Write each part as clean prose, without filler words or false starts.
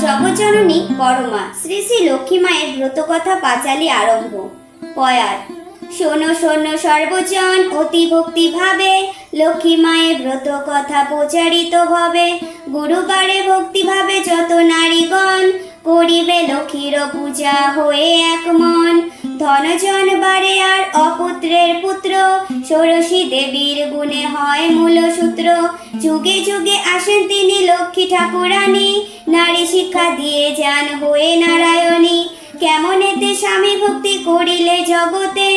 জগজ্জননী পরমা শ্রী শ্রী লক্ষ্মী মায়ের ব্রতকথা পাঁচালী আরম্ভ। পয়ার শোনো শোনো সর্বজন অতি ভক্তি ভাবে, লক্ষ্মী মায়ের ব্রত কথা প্রচারিত হবে। গুরুবারে ভক্তি ভাবে যত নারীগণ, করিবে লক্ষ্মীর পূজা হয়ে এক মন। ধনজন বারে আর অপুত্রের পুত্র, ষোড়শী দেবীর গুণে হয় মূল সূত্র। যুগে যুগে আসেন তিনি লক্ষ্মী ঠাকুরানী, নারী শিক্ষা দিয়ে যান হয়ে নারায়ণী। কেমন এতে স্বামী ভক্তি করিলে জগতে,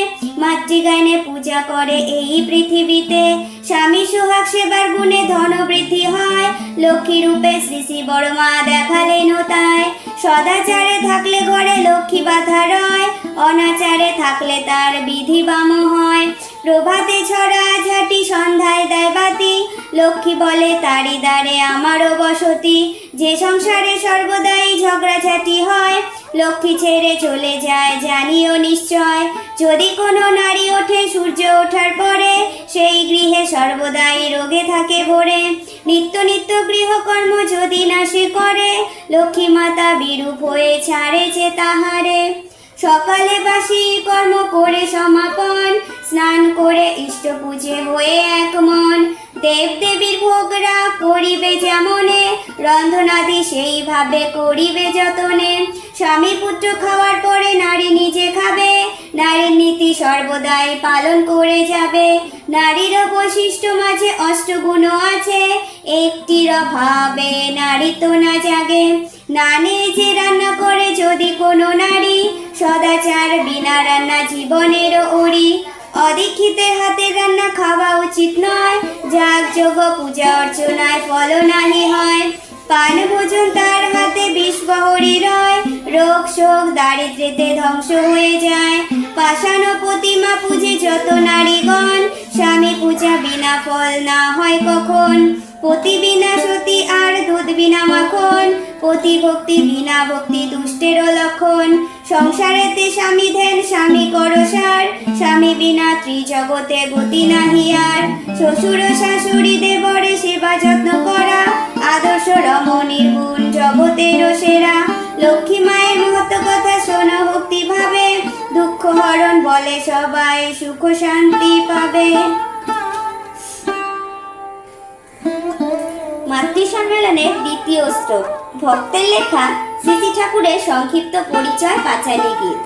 মাতৃগানে পূজা করে এই পৃথিবীতে। স্বামী সোহাগ সেবার গুণে ধন বৃদ্ধি হয়, লক্ষ্মী রূপে শ্রী শ্রী বড় মা দেখালেন তাই। সদাচারে থাকলে ঘরে লক্ষ্মী বাধা রয়, অনাচারে থাকলে তার বিধি বাম হয়। প্রভাতে ছড়া ঝাঁটি সন্ধ্যায় দেয় বাতি, লক্ষ্মী বলে তারি দ্বারে আমারও বসতি। যে সংসারে সর্বদাই ঝগড়াঝাটি হয়, লক্ষ্মী ছেড়ে চলে যায় জানিও নিশ্চয়। যদি কোনো নারী ওঠে সূর্য ওঠার পরে, সেই গৃহে সর্বদাই রোগে থাকে ভরে। নিত্য নিত্য গৃহকর্ম যদি না সে করে, লক্ষ্মী মাতা বিরূপ হয়ে ছাড়েছে তাহারে। সকালে বাসি কর্ম করে সমাপন, স্নান করে ইষ্ট পূজে হয়ে এক মন। দেব দেবীর ভোগরা করিবে যেমনে, রন্ধনাদি সেইভাবে করিবে যতনে। স্বামী পুত্র খাওয়ার পরে নারী নিজে খাবে, নারীর নীতি সর্বদাই পালন করে যাবে। নারীর বৈশিষ্ট্য মাঝে অষ্টগুণ আছে, একটির অভাবে নারী তো না জাগে। নানে যে রান্না করে যদি কোনো নারী, সদাচার বিনা রান্না জীবনের ওরি। অদীক্ষিতের হাতের রান্না খাওয়া উচিত নয়, যাগযজ্ঞ পূজা অর্চনায় ফল নাহি হয়। পান ভোজন তার হাতে বিষবহরি রয়, রোগ শোক দারিদ্র্যেতে ধ্বংস হয়ে যায়। পাষাণ প্রতিমা পূজে যত নারীগণ, স্বামী পূজা বিনা ফল না হয় কখন। পতি বিনা সতী আর দুধ বিনা মাখন, পতি ভক্তি বিনা ভক্তি দুষ্টেরও লক্ষণ। সংসারেতে স্বামী ধ্যান স্বামী করসার, স্বামী বিনা ত্রিজগতে গতি নাহি আর। শ্বশুর শাশুড়ি দেবরে সেবা যত্ন করা, আদর্শ রমণীর গুণ জগতের সেরা। লক্ষ্মী মায়ের মহত্ব কথা শোনো ভক্তি ভাবে, দুঃখ হরণ বলে সবাই সুখ শান্তি পাবে। মাতৃ সম্মেলনের দ্বিতীয় শ্লোক। ভক্তের লেখা শ্রী শ্রী ঠাকুরের সংক্ষিপ্ত পরিচয় পাঁচালী গীত।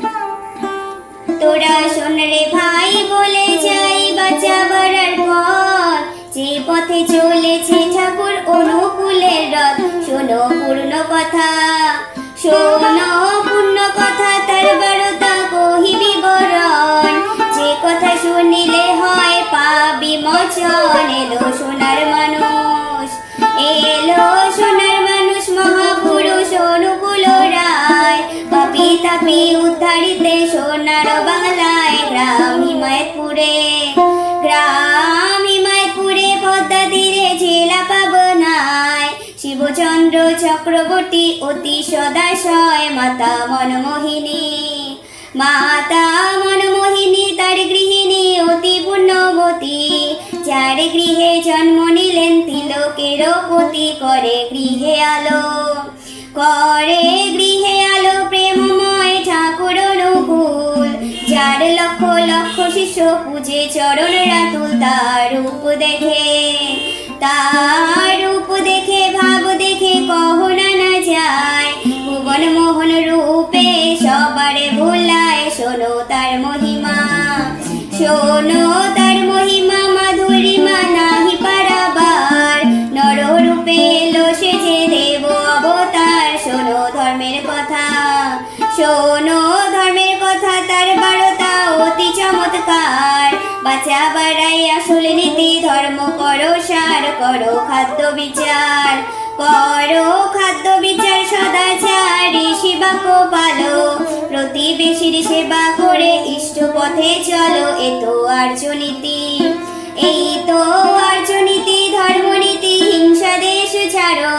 তোরা শোন রে ভাই বলে যাই বাঁচাবার পথ, যে পথে চলেছে ঠাকুর অনুকূলের রথ। শোনো পূর্ণ কথা, শোনো পূর্ণ কথা, তার বারতা কহি বিবরণ। যে কথা শুনিলে হয় পাবি মোচন। এলো সোনার মানুষ, এলো সোনার মানুষ, মহাপুরুষ অনুকূল রায়। পাপি তাপি উদ্ধারিতে সোনার বাংলায়, গ্রাম হিমায়তপুরে, গ্রাম হিমায়তপুরে, পদ্মা তীরে জেলা পাবনায়। শিবচন্দ্র চক্রবর্তী অতি সদাশয়, মাতা মনমোহিনী, মাতা মনমোহিনী তার গৃহিণী অতি পুণ্যবতী। যার গৃহে জন্ম নিলেন তিলকের পতি, করে গৃহে আলো, করে গৃহে আলো, প্রেমময় ঠাকুর অনুকূল। যার লক্ষ লক্ষ শিষ্য পূজে চরণ রাতুল, তার রূপ দেখে, তার রূপ দেখে ভাব দেখে কহনা না যায়। ভুবন মোহন রূপে সবারে ভোলায়, শোনো তার মহিমা, শোনো তার মহিমা, মাধুরিমা নাহি পারাবার। নর রূপে এলো সেজে দেব অবতার, শোনো ধর্মের কথা, শোনো ধর্মের কথা, তার বারতা অতি চমৎকার। বাঁচা বাড়াই আসল নীতি, ধর্ম করো সার, করো খাদ্য বিচার, করো খাদ্য বিচার। সদাচার ঋষিবাক্য পালো, প্রতিবেশীর সেবা করে ইষ্ট পথে চলো। এ তো আর্যনীতি, এই তো আর্যনীতি, ধর্মনীতি, হিংসা দেশ ছাড়ো।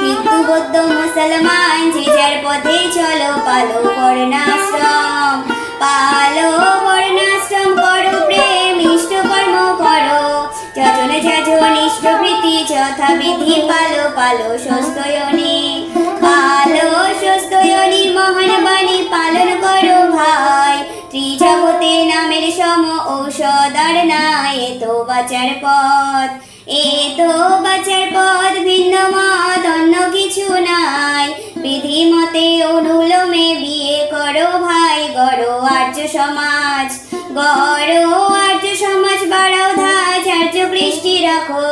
হিন্দু বৌদ্ধ মুসলমান যে যার পথে চলো। পালো বর্ণাশ্রম, পালো বর্ণাশ্রম, করো প্রেম ইষ্ট কর্ম করো। যজন যজন ইষ্টভৃতি যথাবিধি পালো, পালো স্বস্ত্যয়নী, পালো সদার নাই, এ তো বাঁচার পথ, এ তো বাঁচার পথ, ভিন্ন মত অন্য কিছু নাই। বিধি মতে অনুলোমে বিয়ে করো ভাই, গড়ো আর্য সমাজ, গড়ো আর্য সমাজ, বাড়াও ধাজ আর্য কৃষ্টি রাখো।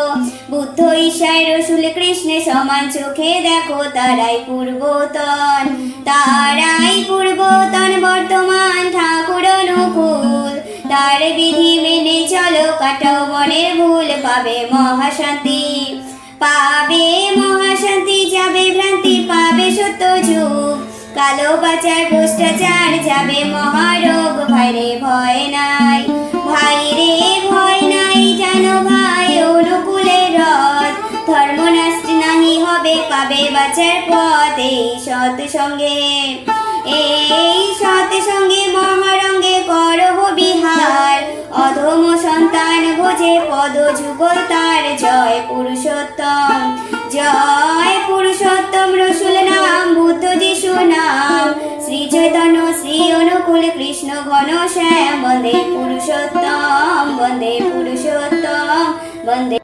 বুদ্ধ ঈশায় রসুল কৃষ্ণে সমান চোখে দেখো, তারাই পূর্বতন, তারাই পূর্বতন, বর্তমান ঠাকুর অনুকূল। তার বিধি মেনে চলো, কাটাও মনের ভুল, পাবে মহাশান্তি, পাবে মহাশান্তি, যাবে ভ্রান্তি, পাবে সত্য যুগ। কালো বাচার ভ্রষ্টাচার যাবে মহারোগ, ভাইরে ভয় নাই, ভাইরে ভয় নাই, জানো ভাই অনুকূলের রথ। ধর্ম নষ্ট নাহি হবে, পাবে বাঁচার পথ, এই সৎসঙ্গে, এই সৎসঙ্গে মহারঙ্গে করব বিহার। অধম সন্তান ভোজে পদ যুগল তার, জয় পুরুষোত্তম, জয় পুরুষোত্তম, রসুল নাম বুদ্ধ যিশু নাম, শ্রী চৈতন্য শ্রী অনুকূল কৃষ্ণ ঘন শ্যাম, বন্দে পুরুষোত্তম, বন্দে পুরুষোত্তম, বন্দে।